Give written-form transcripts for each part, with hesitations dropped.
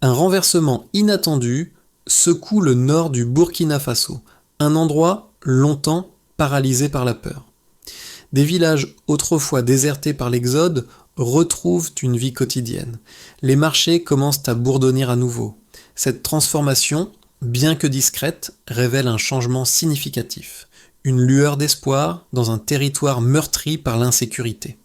Un renversement inattendu secoue le nord du Burkina Faso, un endroit longtemps paralysé par la peur. Des villages autrefois désertés par l'exode retrouvent une vie quotidienne. Les marchés commencent à bourdonner à nouveau. Cette transformation, bien que discrète, révèle un changement significatif, une lueur d'espoir dans un territoire meurtri par l'insécurité.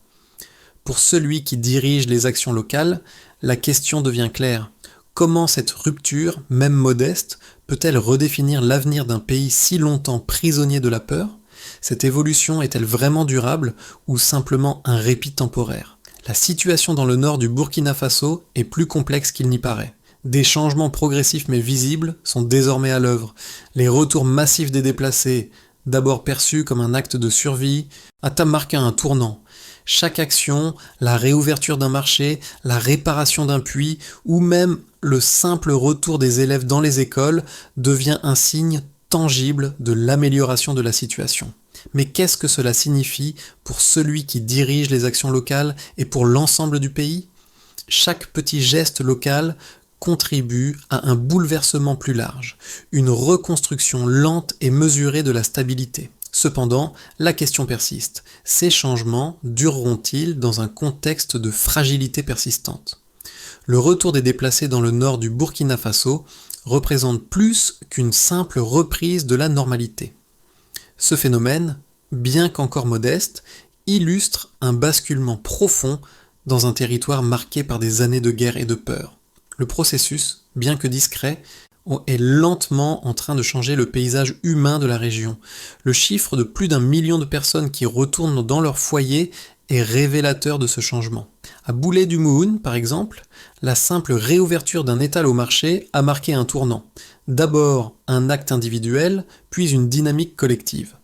Pour celui qui dirige les actions locales, la question devient claire. Comment cette rupture, même modeste, peut-elle redéfinir l'avenir d'un pays si longtemps prisonnier de la peur ? Cette évolution est-elle vraiment durable ou simplement un répit temporaire ? La situation dans le nord du Burkina Faso est plus complexe qu'il n'y paraît. Des changements progressifs mais visibles sont désormais à l'œuvre. Les retours massifs des déplacés, d'abord perçus comme un acte de survie, a marqué un tournant. Chaque action, la réouverture d'un marché, la réparation d'un puits ou même le simple retour des élèves dans les écoles devient un signe tangible de l'amélioration de la situation. Mais qu'est-ce que cela signifie pour celui qui dirige les actions locales et pour l'ensemble du pays ? Chaque petit geste local contribue à un bouleversement plus large, une reconstruction lente et mesurée de la stabilité. Cependant, la question persiste. Ces changements dureront-ils dans un contexte de fragilité persistante ? Le retour des déplacés dans le nord du Burkina Faso représente plus qu'une simple reprise de la normalité. Ce phénomène, bien qu'encore modeste, illustre un basculement profond dans un territoire marqué par des années de guerre et de peur. Le processus, bien que discret, est lentement en train de changer le paysage humain de la région. Le chiffre de plus d'1 million de personnes qui retournent dans leur foyer est révélateur de ce changement. À Boulé du Mouhoun, par exemple, la simple réouverture d'un étal au marché a marqué un tournant. D'abord un acte individuel, puis une dynamique collective.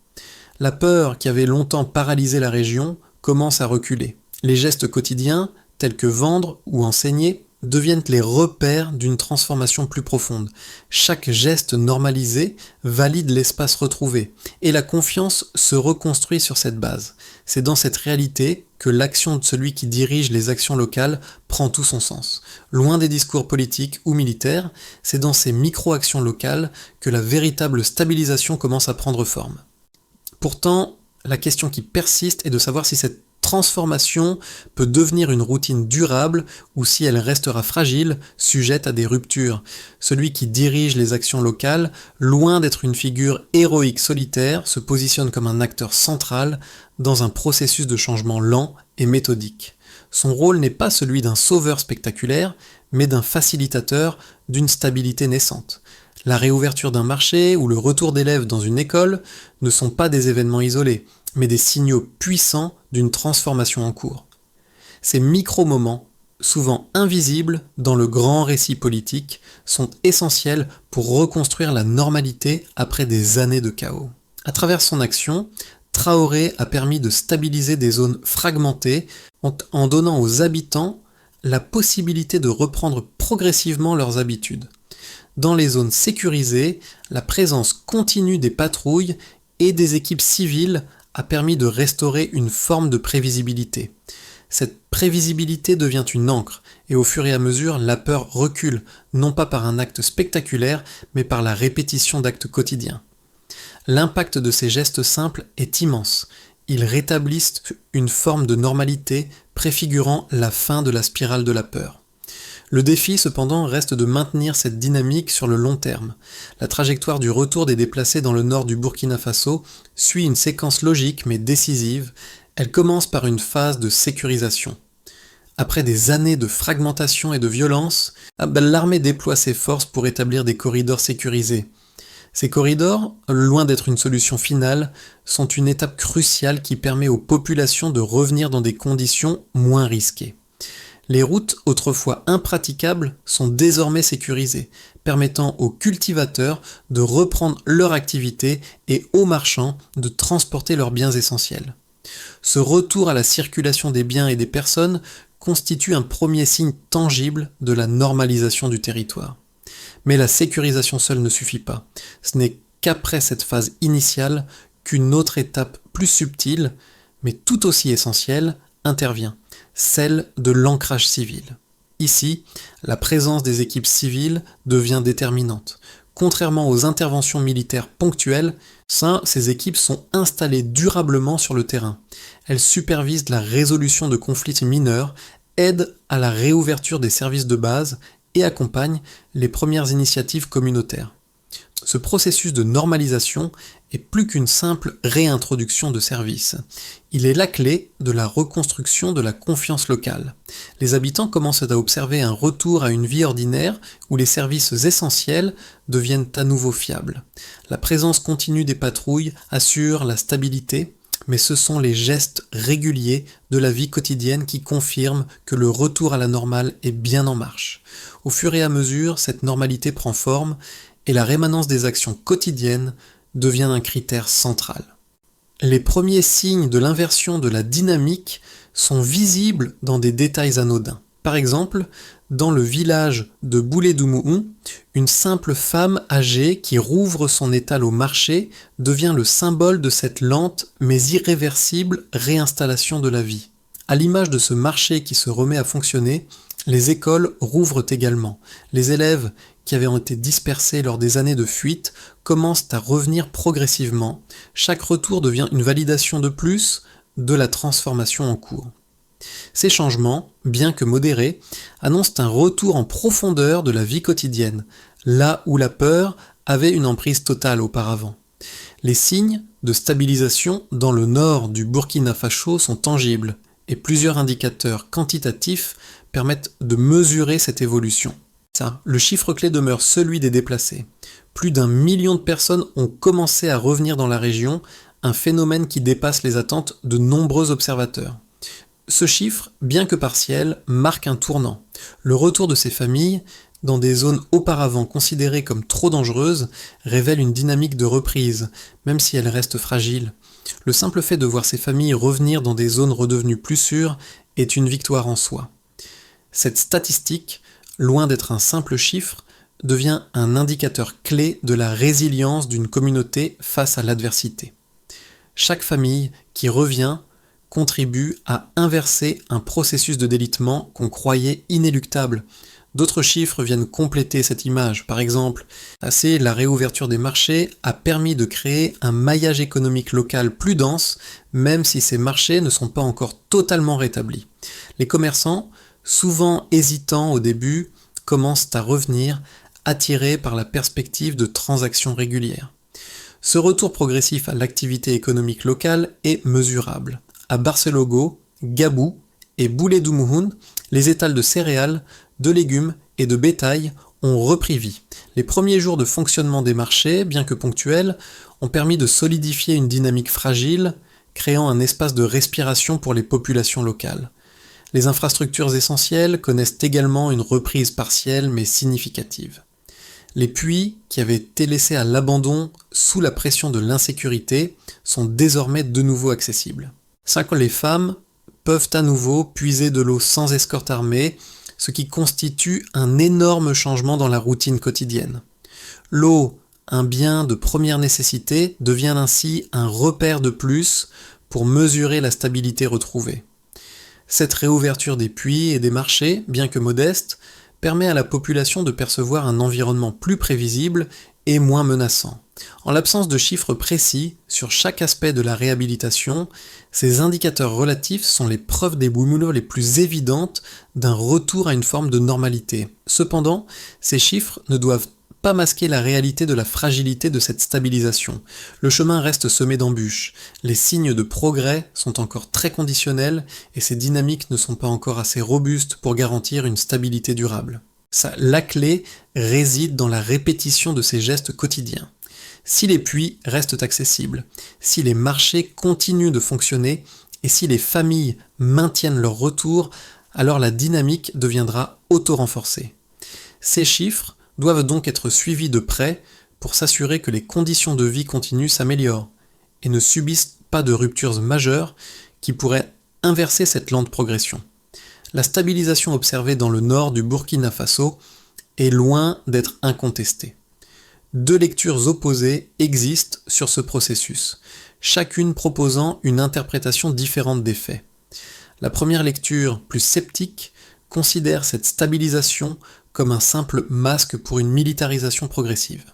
La peur qui avait longtemps paralysé la région commence à reculer. Les gestes quotidiens, tels que vendre ou enseigner, deviennent les repères d'une transformation plus profonde. Chaque geste normalisé valide l'espace retrouvé, et la confiance se reconstruit sur cette base. C'est dans cette réalité que l'action de celui qui dirige les actions locales prend tout son sens. Loin des discours politiques ou militaires, c'est dans ces micro-actions locales que la véritable stabilisation commence à prendre forme. Pourtant, la question qui persiste est de savoir si cette transformation peut devenir une routine durable ou si elle restera fragile, sujette à des ruptures. Celui qui dirige les actions locales, loin d'être une figure héroïque solitaire, se positionne comme un acteur central dans un processus de changement lent et méthodique. Son rôle n'est pas celui d'un sauveur spectaculaire, mais d'un facilitateur d'une stabilité naissante. La réouverture d'un marché ou le retour d'élèves dans une école ne sont pas des événements isolés, mais des signaux puissants d'une transformation en cours. Ces micro-moments, souvent invisibles dans le grand récit politique, sont essentiels pour reconstruire la normalité après des années de chaos. À travers son action, Traoré a permis de stabiliser des zones fragmentées en donnant aux habitants la possibilité de reprendre progressivement leurs habitudes. Dans les zones sécurisées, la présence continue des patrouilles et des équipes civiles a permis de restaurer une forme de prévisibilité. Cette prévisibilité devient une ancre, et au fur et à mesure, la peur recule, non pas par un acte spectaculaire, mais par la répétition d'actes quotidiens. L'impact de ces gestes simples est immense. Ils rétablissent une forme de normalité préfigurant la fin de la spirale de la peur. Le défi, cependant, reste de maintenir cette dynamique sur le long terme. La trajectoire du retour des déplacés dans le nord du Burkina Faso suit une séquence logique mais décisive. Elle commence par une phase de sécurisation. Après des années de fragmentation et de violence, l'armée déploie ses forces pour établir des corridors sécurisés. Ces corridors, loin d'être une solution finale, sont une étape cruciale qui permet aux populations de revenir dans des conditions moins risquées. Les routes autrefois impraticables sont désormais sécurisées, permettant aux cultivateurs de reprendre leur activité et aux marchands de transporter leurs biens essentiels. Ce retour à la circulation des biens et des personnes constitue un premier signe tangible de la normalisation du territoire. Mais la sécurisation seule ne suffit pas. Ce n'est qu'après cette phase initiale qu'une autre étape plus subtile, mais tout aussi essentielle, intervient, celle de l'ancrage civil. Ici, la présence des équipes civiles devient déterminante. Contrairement aux interventions militaires ponctuelles, ces équipes sont installées durablement sur le terrain. Elles supervisent la résolution de conflits mineurs, aident à la réouverture des services de base et accompagnent les premières initiatives communautaires. Ce processus de normalisation est plus qu'une simple réintroduction de services. Il est la clé de la reconstruction de la confiance locale. Les habitants commencent à observer un retour à une vie ordinaire où les services essentiels deviennent à nouveau fiables. La présence continue des patrouilles assure la stabilité, mais ce sont les gestes réguliers de la vie quotidienne qui confirment que le retour à la normale est bien en marche. Au fur et à mesure, cette normalité prend forme et la rémanence des actions quotidiennes devient un critère central. Les premiers signes de l'inversion de la dynamique sont visibles dans des détails anodins. Par exemple, dans le village de Boulédoumouhou, une simple femme âgée qui rouvre son étal au marché devient le symbole de cette lente mais irréversible réinstallation de la vie. À l'image de ce marché qui se remet à fonctionner, les écoles rouvrent également. Les élèves qui avaient été dispersés lors des années de fuite commencent à revenir progressivement. Chaque retour devient une validation de plus de la transformation en cours. Ces changements, bien que modérés, annoncent un retour en profondeur de la vie quotidienne, là où la peur avait une emprise totale auparavant. Les signes de stabilisation dans le nord du Burkina Faso sont tangibles, et plusieurs indicateurs quantitatifs permettent de mesurer cette évolution. Le chiffre clé demeure celui des déplacés. Plus d'1 million de personnes ont commencé à revenir dans la région, un phénomène qui dépasse les attentes de nombreux observateurs. Ce chiffre, bien que partiel, marque un tournant. Le retour de ces familles, dans des zones auparavant considérées comme trop dangereuses, révèle une dynamique de reprise, même si elle reste fragile. Le simple fait de voir ces familles revenir dans des zones redevenues plus sûres est une victoire en soi. Cette statistique, loin d'être un simple chiffre, devient un indicateur clé de la résilience d'une communauté face à l'adversité. Chaque famille qui revient contribue à inverser un processus de délitement qu'on croyait inéluctable. D'autres chiffres viennent compléter cette image. Par exemple, la réouverture des marchés a permis de créer un maillage économique local plus dense, même si ces marchés ne sont pas encore totalement rétablis. Les commerçants, souvent hésitants au début, commencent à revenir, attirés par la perspective de transactions régulières. Ce retour progressif à l'activité économique locale est mesurable. À Barcelogo, Gabou et Boulédoumouhou, les étals de céréales, de légumes et de bétail ont repris vie. Les premiers jours de fonctionnement des marchés, bien que ponctuels, ont permis de solidifier une dynamique fragile, créant un espace de respiration pour les populations locales. Les infrastructures essentielles connaissent également une reprise partielle mais significative. Les puits, qui avaient été laissés à l'abandon sous la pression de l'insécurité, sont désormais de nouveau accessibles. Les femmes peuvent à nouveau puiser de l'eau sans escorte armée, ce qui constitue un énorme changement dans la routine quotidienne. L'eau, un bien de première nécessité, devient ainsi un repère de plus pour mesurer la stabilité retrouvée. Cette réouverture des puits et des marchés, bien que modeste, permet à la population de percevoir un environnement plus prévisible et moins menaçant. En l'absence de chiffres précis sur chaque aspect de la réhabilitation, ces indicateurs relatifs sont les preuves des boumoulos les plus évidentes d'un retour à une forme de normalité. Cependant, ces chiffres ne doivent pas masquer la réalité de la fragilité de cette stabilisation. Le chemin reste semé d'embûches. Les signes de progrès sont encore très conditionnels et ces dynamiques ne sont pas encore assez robustes pour garantir une stabilité durable. La clé réside dans la répétition de ces gestes quotidiens. Si les puits restent accessibles, si les marchés continuent de fonctionner et si les familles maintiennent leur retour, alors la dynamique deviendra auto-renforcée. Ces chiffres doivent donc être suivis de près pour s'assurer que les conditions de vie continues s'améliorent et ne subissent pas de ruptures majeures qui pourraient inverser cette lente progression. La stabilisation observée dans le nord du Burkina Faso est loin d'être incontestée. Deux lectures opposées existent sur ce processus, chacune proposant une interprétation différente des faits. La première lecture, plus sceptique, considère cette stabilisation comme un simple masque pour une militarisation progressive.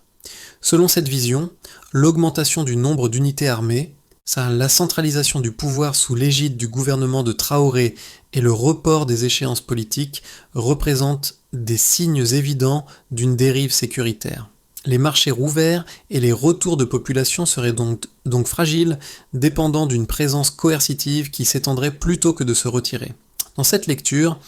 Selon cette vision, l'augmentation du nombre d'unités armées, la centralisation du pouvoir sous l'égide du gouvernement de Traoré et le report des échéances politiques représentent des signes évidents d'une dérive sécuritaire. Les marchés rouverts et les retours de population seraient donc fragiles, dépendant d'une présence coercitive qui s'étendrait plutôt que de se retirer. Dans cette lecture,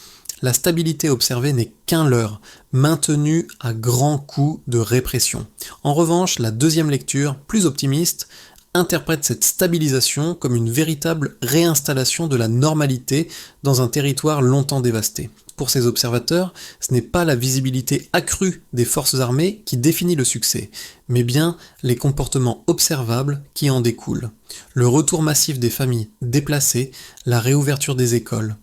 la stabilité observée n'est qu'un leurre, maintenu à grands coups de répression. En revanche, la deuxième lecture, plus optimiste, interprète cette stabilisation comme une véritable réinstallation de la normalité dans un territoire longtemps dévasté. Pour ces observateurs, ce n'est pas la visibilité accrue des forces armées qui définit le succès, mais bien les comportements observables qui en découlent. Le retour massif des familles déplacées, la réouverture des écoles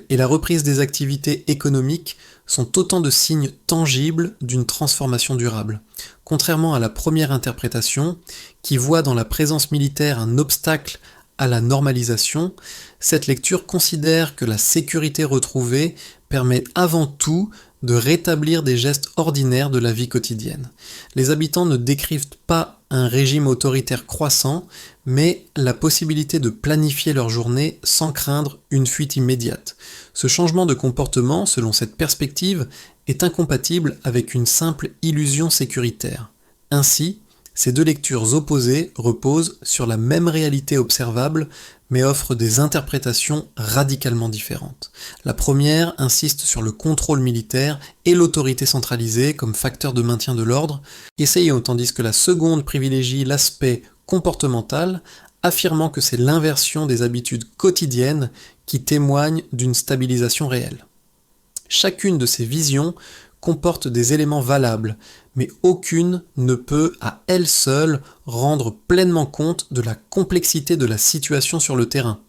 et la reprise des activités économiques sont autant de signes tangibles d'une transformation durable. Contrairement à la première interprétation, qui voit dans la présence militaire un obstacle à la normalisation, cette lecture considère que la sécurité retrouvée permet avant tout de rétablir des gestes ordinaires de la vie quotidienne. Les habitants ne décrivent pas un régime autoritaire croissant, mais la possibilité de planifier leur journée sans craindre une fuite immédiate. Ce changement de comportement, selon cette perspective, est incompatible avec une simple illusion sécuritaire. Ainsi, ces deux lectures opposées reposent sur la même réalité observable, mais offrent des interprétations radicalement différentes. La première insiste sur le contrôle militaire et l'autorité centralisée comme facteur de maintien de l'ordre, tandis que la seconde privilégie l'aspect comportemental, affirmant que c'est l'inversion des habitudes quotidiennes qui témoigne d'une stabilisation réelle. Chacune de ces visions comporte des éléments valables, mais aucune ne peut à elle seule rendre pleinement compte de la complexité de la situation sur le terrain.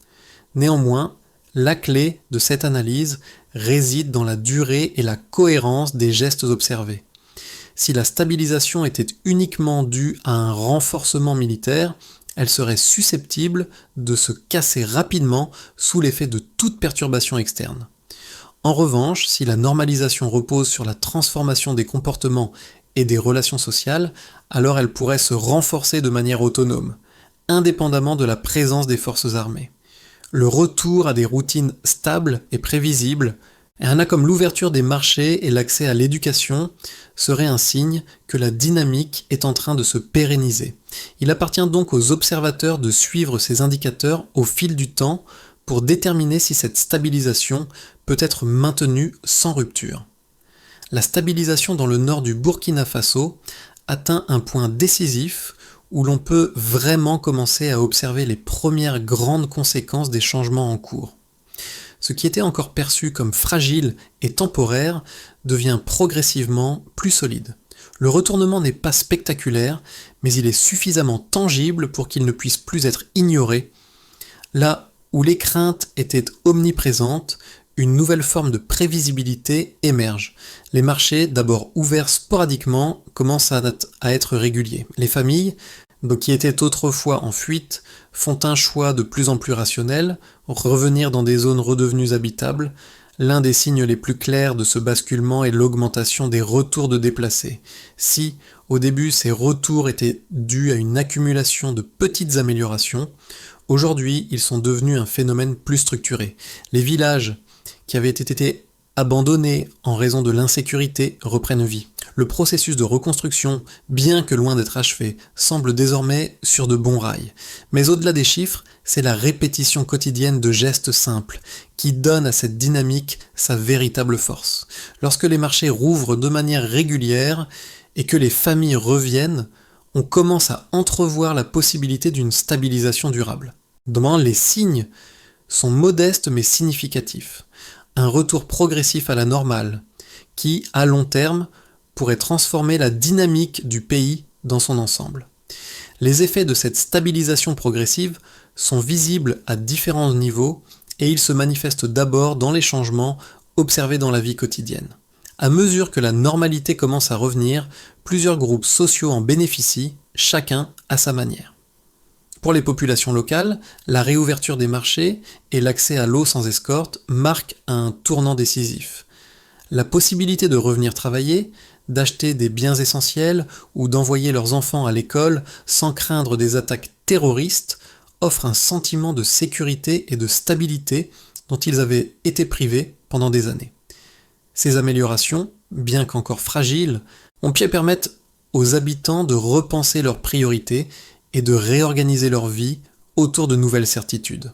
Néanmoins, la clé de cette analyse réside dans la durée et la cohérence des gestes observés. Si la stabilisation était uniquement due à un renforcement militaire, elle serait susceptible de se casser rapidement sous l'effet de toute perturbation externe. En revanche, si la normalisation repose sur la transformation des comportements et des relations sociales, alors elle pourrait se renforcer de manière autonome, indépendamment de la présence des forces armées. Le retour à des routines stables et prévisibles, comme l'ouverture des marchés et l'accès à l'éducation, serait un signe que la dynamique est en train de se pérenniser. Il appartient donc aux observateurs de suivre ces indicateurs au fil du temps pour déterminer si cette stabilisation peut être maintenue sans rupture. La stabilisation dans le nord du Burkina Faso atteint un point décisif où l'on peut vraiment commencer à observer les premières grandes conséquences des changements en cours. Ce qui était encore perçu comme fragile et temporaire devient progressivement plus solide. Le retournement n'est pas spectaculaire, mais il est suffisamment tangible pour qu'il ne puisse plus être ignoré. Là où les craintes étaient omniprésentes, une nouvelle forme de prévisibilité émerge. Les marchés, d'abord ouverts sporadiquement, commencent à être réguliers. Les familles, qui étaient autrefois en fuite, font un choix de plus en plus rationnel, revenir dans des zones redevenues habitables. L'un des signes les plus clairs de ce basculement est l'augmentation des retours de déplacés. Si, au début, ces retours étaient dus à une accumulation de petites améliorations, aujourd'hui, ils sont devenus un phénomène plus structuré. Les villages qui avaient été abandonnés en raison de l'insécurité reprennent vie. Le processus de reconstruction, bien que loin d'être achevé, semble désormais sur de bons rails. Mais au-delà des chiffres, c'est la répétition quotidienne de gestes simples qui donne à cette dynamique sa véritable force. Lorsque les marchés rouvrent de manière régulière et que les familles reviennent, on commence à entrevoir la possibilité d'une stabilisation durable. Les signes sont modestes mais significatifs. Un retour progressif à la normale, qui, à long terme, pourrait transformer la dynamique du pays dans son ensemble. Les effets de cette stabilisation progressive sont visibles à différents niveaux et ils se manifestent d'abord dans les changements observés dans la vie quotidienne. À mesure que la normalité commence à revenir, plusieurs groupes sociaux en bénéficient, chacun à sa manière. Pour les populations locales, la réouverture des marchés et l'accès à l'eau sans escorte marquent un tournant décisif. La possibilité de revenir travailler, d'acheter des biens essentiels ou d'envoyer leurs enfants à l'école sans craindre des attaques terroristes offre un sentiment de sécurité et de stabilité dont ils avaient été privés pendant des années. Ces améliorations, bien qu'encore fragiles, ont pu permettre aux habitants de repenser leurs priorités et de réorganiser leur vie autour de nouvelles certitudes.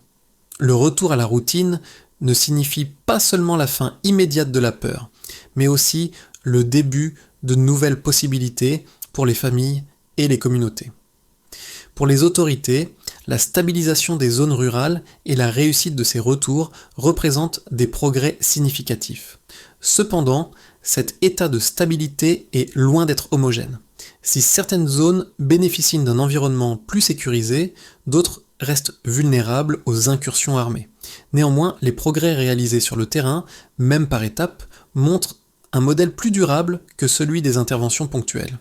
Le retour à la routine ne signifie pas seulement la fin immédiate de la peur, mais aussi le début de nouvelles possibilités pour les familles et les communautés. Pour les autorités, la stabilisation des zones rurales et la réussite de ces retours représentent des progrès significatifs. Cependant, cet état de stabilité est loin d'être homogène. Si certaines zones bénéficient d'un environnement plus sécurisé, d'autres restent vulnérables aux incursions armées. Néanmoins, les progrès réalisés sur le terrain, même par étapes, montrent un modèle plus durable que celui des interventions ponctuelles.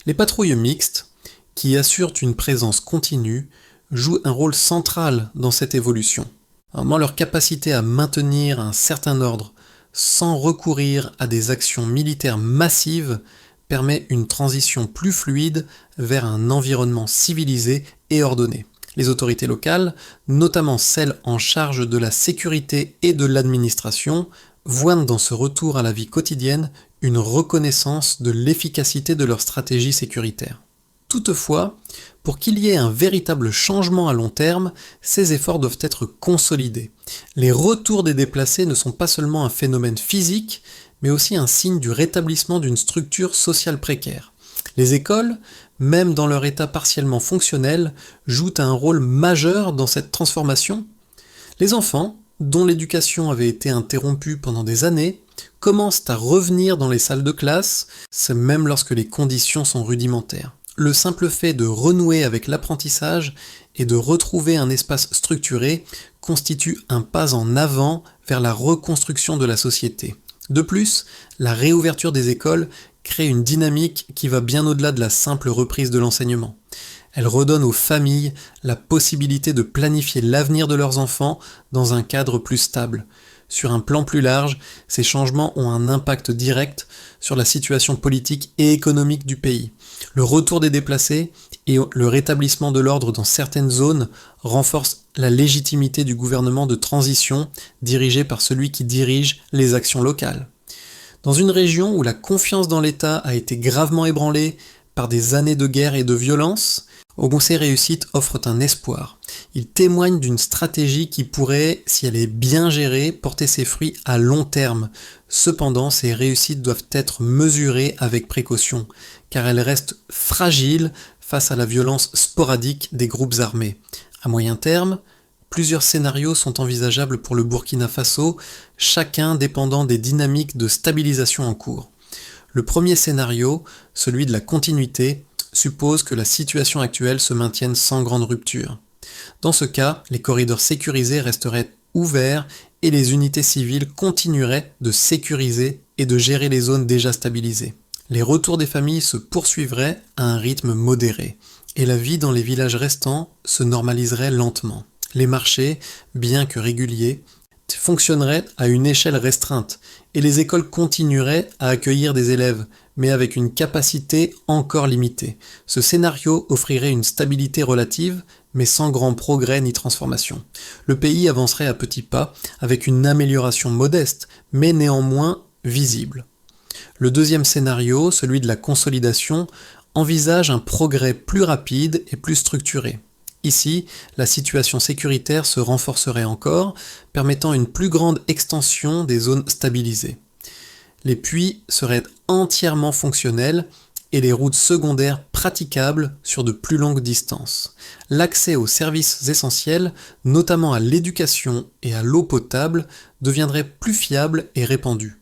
Les patrouilles mixtes, qui assurent une présence continue, jouent un rôle central dans cette évolution. Leur capacité à maintenir un certain ordre sans recourir à des actions militaires massives permet une transition plus fluide vers un environnement civilisé et ordonné. Les autorités locales, notamment celles en charge de la sécurité et de l'administration, voient dans ce retour à la vie quotidienne une reconnaissance de l'efficacité de leur stratégie sécuritaire. Toutefois, pour qu'il y ait un véritable changement à long terme, ces efforts doivent être consolidés. Les retours des déplacés ne sont pas seulement un phénomène physique, mais aussi un signe du rétablissement d'une structure sociale précaire. Les écoles, même dans leur état partiellement fonctionnel, jouent un rôle majeur dans cette transformation. Les enfants, dont l'éducation avait été interrompue pendant des années, commencent à revenir dans les salles de classe, même lorsque les conditions sont rudimentaires. Le simple fait de renouer avec l'apprentissage et de retrouver un espace structuré constitue un pas en avant vers la reconstruction de la société. De plus, la réouverture des écoles crée une dynamique qui va bien au-delà de la simple reprise de l'enseignement. Elle redonne aux familles la possibilité de planifier l'avenir de leurs enfants dans un cadre plus stable. Sur un plan plus large, ces changements ont un impact direct sur la situation politique et économique du pays. Le retour des déplacés et le rétablissement de l'ordre dans certaines zones renforcent la légitimité du gouvernement de transition dirigé par celui qui dirige les actions locales. Dans une région où la confiance dans l'État a été gravement ébranlée par des années de guerre et de violence, ces réussites offrent un espoir. Ils témoignent d'une stratégie qui pourrait, si elle est bien gérée, porter ses fruits à long terme. Cependant, ces réussites doivent être mesurées avec précaution, car elles restent fragiles face à la violence sporadique des groupes armés. À moyen terme, plusieurs scénarios sont envisageables pour le Burkina Faso, chacun dépendant des dynamiques de stabilisation en cours. Le premier scénario, celui de la continuité, suppose que la situation actuelle se maintienne sans grande rupture. Dans ce cas, les corridors sécurisés resteraient ouverts et les unités civiles continueraient de sécuriser et de gérer les zones déjà stabilisées. Les retours des familles se poursuivraient à un rythme modéré, et la vie dans les villages restants se normaliserait lentement. Les marchés, bien que réguliers, fonctionneraient à une échelle restreinte, et les écoles continueraient à accueillir des élèves, mais avec une capacité encore limitée. Ce scénario offrirait une stabilité relative, mais sans grand progrès ni transformation. Le pays avancerait à petits pas, avec une amélioration modeste, mais néanmoins visible. Le deuxième scénario, celui de la consolidation, envisage un progrès plus rapide et plus structuré. Ici, la situation sécuritaire se renforcerait encore, permettant une plus grande extension des zones stabilisées. Les puits seraient entièrement fonctionnels et les routes secondaires praticables sur de plus longues distances. L'accès aux services essentiels, notamment à l'éducation et à l'eau potable, deviendrait plus fiable et répandu.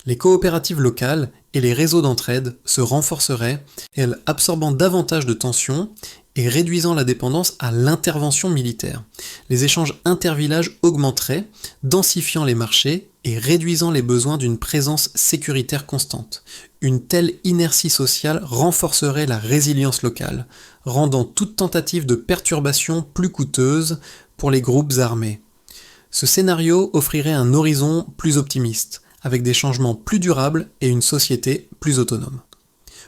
Les coopératives locales et les réseaux d'entraide se renforceraient, elles absorbant davantage de tensions et réduisant la dépendance à l'intervention militaire. Les échanges intervillages augmenteraient, densifiant les marchés et réduisant les besoins d'une présence sécuritaire constante. Une telle inertie sociale renforcerait la résilience locale, rendant toute tentative de perturbation plus coûteuse pour les groupes armés. Ce scénario offrirait un horizon plus optimiste, avec des changements plus durables et une société plus autonome.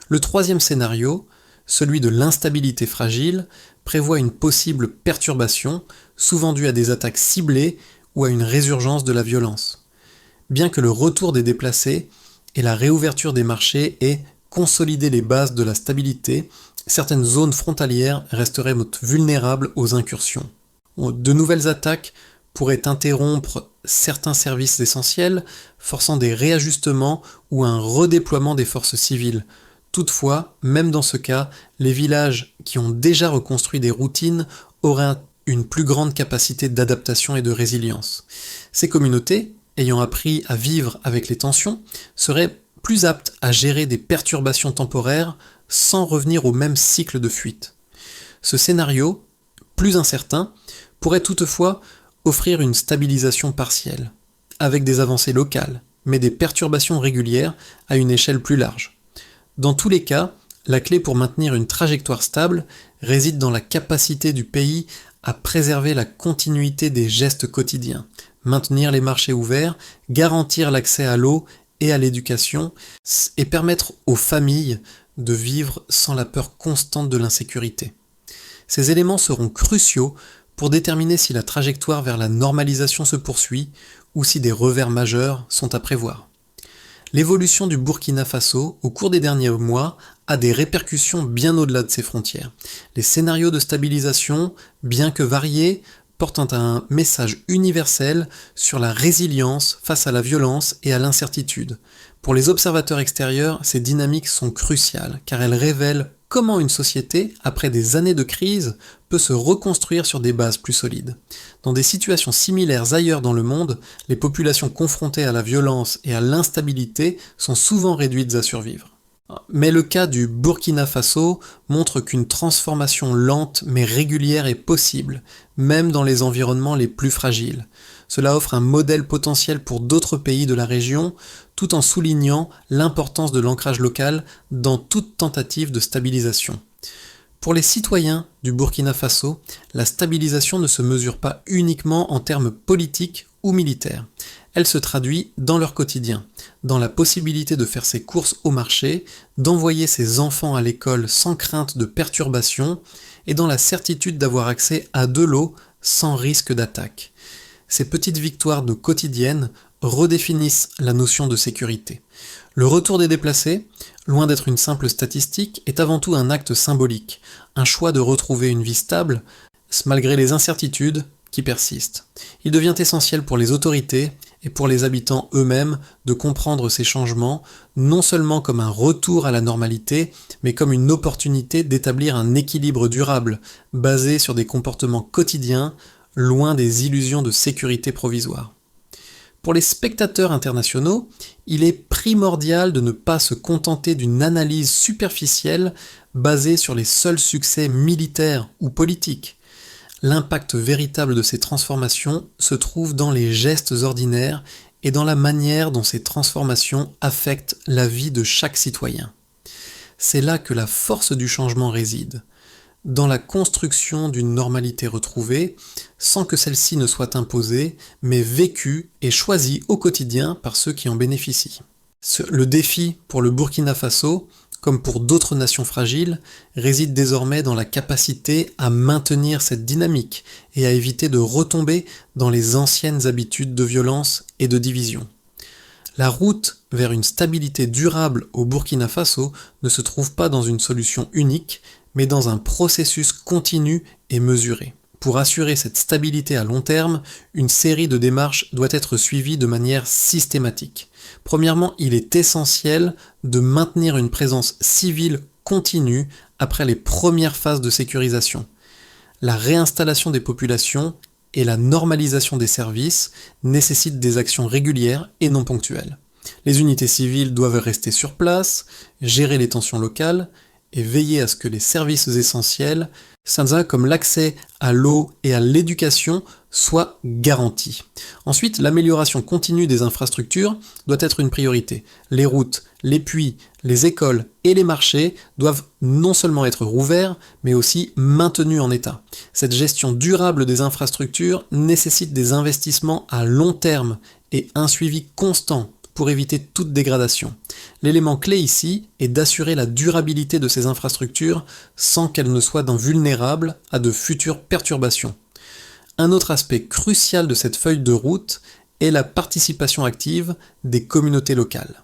Le troisième scénario, celui de l'instabilité fragile, prévoit une possible perturbation, souvent due à des attaques ciblées ou à une résurgence de la violence. Bien que le retour des déplacés et la réouverture des marchés aient consolidé les bases de la stabilité, certaines zones frontalières resteraient vulnérables aux incursions. De nouvelles attaques pourraient interrompre certains services essentiels, forçant des réajustements ou un redéploiement des forces civiles. Toutefois, même dans ce cas, les villages qui ont déjà reconstruit des routines auraient une plus grande capacité d'adaptation et de résilience. Ces communautés, ayant appris à vivre avec les tensions, seraient plus aptes à gérer des perturbations temporaires sans revenir au même cycle de fuite. Ce scénario, plus incertain, pourrait toutefois offrir une stabilisation partielle, avec des avancées locales, mais des perturbations régulières à une échelle plus large. Dans tous les cas, la clé pour maintenir une trajectoire stable réside dans la capacité du pays à préserver la continuité des gestes quotidiens, maintenir les marchés ouverts, garantir l'accès à l'eau et à l'éducation, et permettre aux familles de vivre sans la peur constante de l'insécurité. Ces éléments seront cruciaux pour déterminer si la trajectoire vers la normalisation se poursuit ou si des revers majeurs sont à prévoir. L'évolution du Burkina Faso au cours des derniers mois a des répercussions bien au-delà de ses frontières. Les scénarios de stabilisation, bien que variés, portent un message universel sur la résilience face à la violence et à l'incertitude. Pour les observateurs extérieurs, ces dynamiques sont cruciales car elles révèlent comment une société, après des années de crise, peut se reconstruire sur des bases plus solides. Dans des situations similaires ailleurs dans le monde, les populations confrontées à la violence et à l'instabilité sont souvent réduites à survivre. Mais le cas du Burkina Faso montre qu'une transformation lente mais régulière est possible, même dans les environnements les plus fragiles. Cela offre un modèle potentiel pour d'autres pays de la région, tout en soulignant l'importance de l'ancrage local dans toute tentative de stabilisation. Pour les citoyens du Burkina Faso, la stabilisation ne se mesure pas uniquement en termes politiques ou militaires. Elle se traduit dans leur quotidien, dans la possibilité de faire ses courses au marché, d'envoyer ses enfants à l'école sans crainte de perturbation et dans la certitude d'avoir accès à de l'eau sans risque d'attaque. Ces petites victoires de quotidienne redéfinissent la notion de sécurité. Le retour des déplacés, loin d'être une simple statistique, est avant tout un acte symbolique, un choix de retrouver une vie stable, malgré les incertitudes qui persistent. Il devient essentiel pour les autorités et pour les habitants eux-mêmes de comprendre ces changements, non seulement comme un retour à la normalité, mais comme une opportunité d'établir un équilibre durable, basé sur des comportements quotidiens, loin des illusions de sécurité provisoire. Pour les spectateurs internationaux, il est primordial de ne pas se contenter d'une analyse superficielle basée sur les seuls succès militaires ou politiques. L'impact véritable de ces transformations se trouve dans les gestes ordinaires et dans la manière dont ces transformations affectent la vie de chaque citoyen. C'est là que la force du changement réside, dans la construction d'une normalité retrouvée, sans que celle-ci ne soit imposée, mais vécue et choisie au quotidien par ceux qui en bénéficient. Le défi pour le Burkina Faso, comme pour d'autres nations fragiles, réside désormais dans la capacité à maintenir cette dynamique et à éviter de retomber dans les anciennes habitudes de violence et de division. La route vers une stabilité durable au Burkina Faso ne se trouve pas dans une solution unique, mais dans un processus continu et mesuré. Pour assurer cette stabilité à long terme, une série de démarches doit être suivie de manière systématique. Premièrement, il est essentiel de maintenir une présence civile continue après les premières phases de sécurisation. La réinstallation des populations et la normalisation des services nécessitent des actions régulières et non ponctuelles. Les unités civiles doivent rester sur place, gérer les tensions locales et veiller à ce que les services essentiels comme l'accès à l'eau et à l'éducation soit garanti. Ensuite, l'amélioration continue des infrastructures doit être une priorité. Les routes, les puits, les écoles et les marchés doivent non seulement être rouverts, mais aussi maintenus en état. Cette gestion durable des infrastructures nécessite des investissements à long terme et un suivi constant pour éviter toute dégradation. L'élément clé ici est d'assurer la durabilité de ces infrastructures sans qu'elles ne soient vulnérables à de futures perturbations. Un autre aspect crucial de cette feuille de route est la participation active des communautés locales.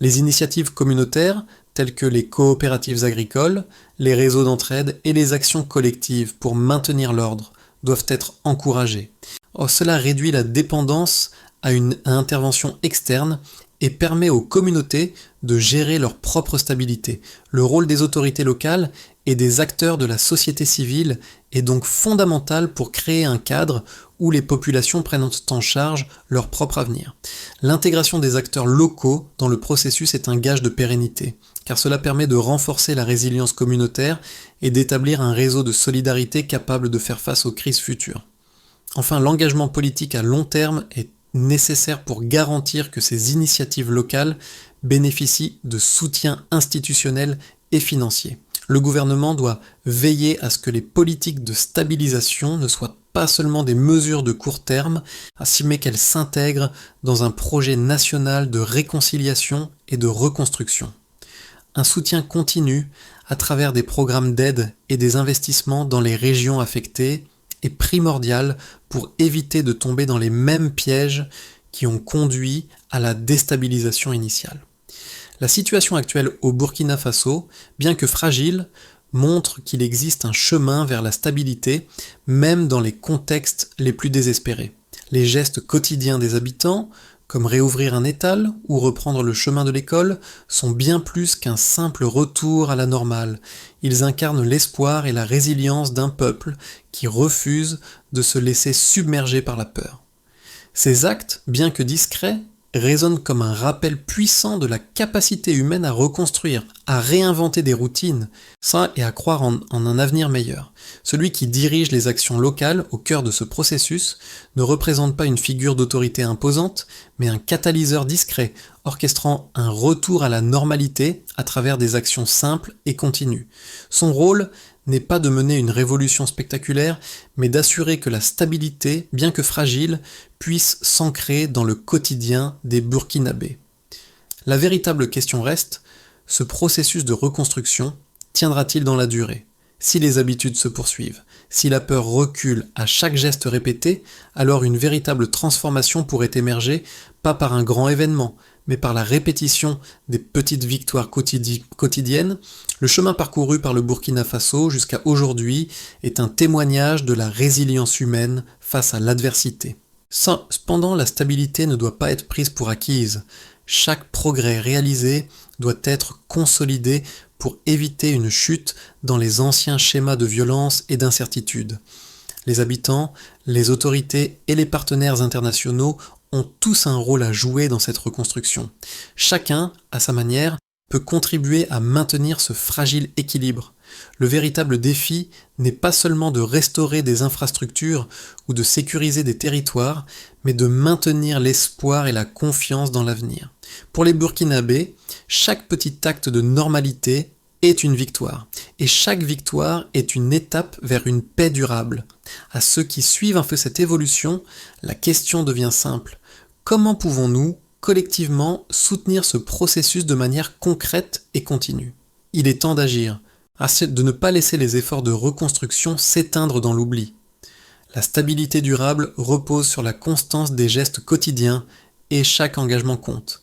Les initiatives communautaires, telles que les coopératives agricoles, les réseaux d'entraide et les actions collectives pour maintenir l'ordre, doivent être encouragées. Cela réduit la dépendance à une intervention externe et permet aux communautés de gérer leur propre stabilité. Le rôle des autorités locales et des acteurs de la société civile est donc fondamental pour créer un cadre où les populations prennent en charge leur propre avenir. L'intégration des acteurs locaux dans le processus est un gage de pérennité, car cela permet de renforcer la résilience communautaire et d'établir un réseau de solidarité capable de faire face aux crises futures. Enfin, l'engagement politique à long terme est nécessaire pour garantir que ces initiatives locales bénéficient de soutien institutionnel et financier. Le gouvernement doit veiller à ce que les politiques de stabilisation ne soient pas seulement des mesures de court terme, mais qu'elles s'intègrent dans un projet national de réconciliation et de reconstruction. Un soutien continu à travers des programmes d'aide et des investissements dans les régions affectées est primordial pour éviter de tomber dans les mêmes pièges qui ont conduit à la déstabilisation initiale. La situation actuelle au Burkina Faso, bien que fragile, montre qu'il existe un chemin vers la stabilité, même dans les contextes les plus désespérés. Les gestes quotidiens des habitants, comme réouvrir un étal ou reprendre le chemin de l'école, sont bien plus qu'un simple retour à la normale. Ils incarnent l'espoir et la résilience d'un peuple qui refuse de se laisser submerger par la peur. Ces actes, bien que discrets, résonnent comme un rappel puissant de la capacité humaine à reconstruire, à réinventer des routines, et à croire en un avenir meilleur. Celui qui dirige les actions locales au cœur de ce processus ne représente pas une figure d'autorité imposante, mais un catalyseur discret, orchestrant un retour à la normalité à travers des actions simples et continues. Son rôle n'est pas de mener une révolution spectaculaire, mais d'assurer que la stabilité, bien que fragile, puisse s'ancrer dans le quotidien des Burkinabés. La véritable question reste, ce processus de reconstruction tiendra-t-il dans la durée ? Si les habitudes se poursuivent, si la peur recule à chaque geste répété, alors une véritable transformation pourrait émerger, pas par un grand événement, mais par la répétition des petites victoires quotidiennes. Le chemin parcouru par le Burkina Faso jusqu'à aujourd'hui est un témoignage de la résilience humaine face à l'adversité. Cependant, la stabilité ne doit pas être prise pour acquise. Chaque progrès réalisé doit être consolidé pour éviter une chute dans les anciens schémas de violence et d'incertitude. Les habitants, les autorités et les partenaires internationaux ont tous un rôle à jouer dans cette reconstruction. Chacun, à sa manière, peut contribuer à maintenir ce fragile équilibre. Le véritable défi n'est pas seulement de restaurer des infrastructures ou de sécuriser des territoires, mais de maintenir l'espoir et la confiance dans l'avenir. Pour les Burkinabés, chaque petit acte de normalité est une victoire, et chaque victoire est une étape vers une paix durable. À ceux qui suivent un peu cette évolution, la question devient simple. Comment pouvons-nous, collectivement, soutenir ce processus de manière concrète et continue ? Il est temps d'agir, de ne pas laisser les efforts de reconstruction s'éteindre dans l'oubli. La stabilité durable repose sur la constance des gestes quotidiens et chaque engagement compte.